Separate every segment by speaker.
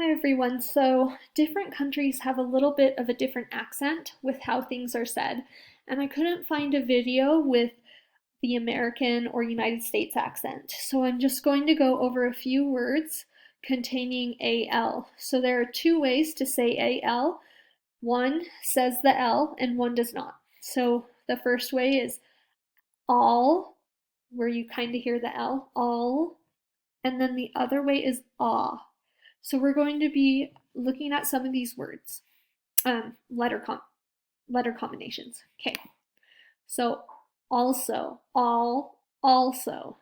Speaker 1: Hi everyone. So different countries have a little bit of a different accent with how things are said, and I couldn't find a video with the American or United States accent. So I'm just going to go over a few words containing AL. So there are two ways to say AL. One says the L and one does not. So the first way is all, where you kind of hear the L, all, and then the other way is ah. So we're going to be looking at some of these words, letter combinations. Okay, so also, all, also,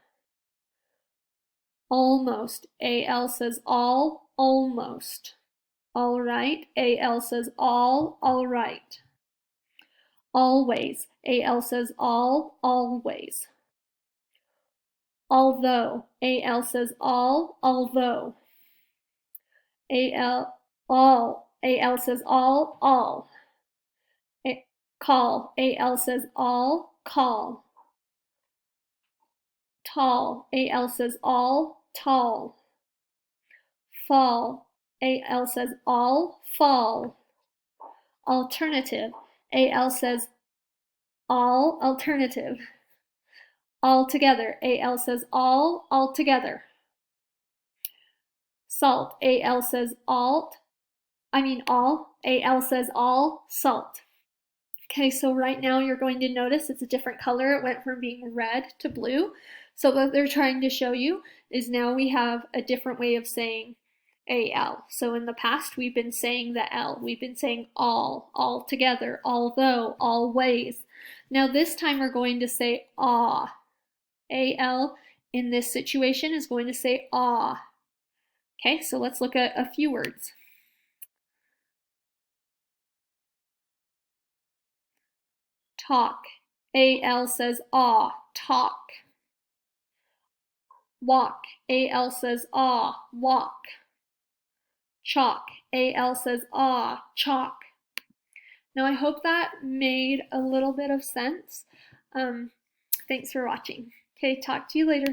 Speaker 1: almost. AL says all, almost. All right. AL says all right. Always. AL says all, always. Although. AL says all, although. AL, all. AL says all. Call. AL says all, call. Tall. AL says all, tall. Fall. AL says all, fall. Alternative. AL says all, alternative. Altogether. AL says all, altogether. Salt. AL says all. AL says all, salt. Okay, so right now you're going to notice it's a different color. It went from being red to blue. So what they're trying to show you is now we have a different way of saying AL. So in the past, we've been saying the L. We've been saying all together, although, always. Now this time we're going to say ah. AL in this situation is going to say ah. Okay, so let's look at a few words. Talk. AL says ah, talk. Walk. AL says ah, walk. Chalk. AL says ah, chalk. Now I hope that made a little bit of sense. Thanks for watching. Okay, talk to you later.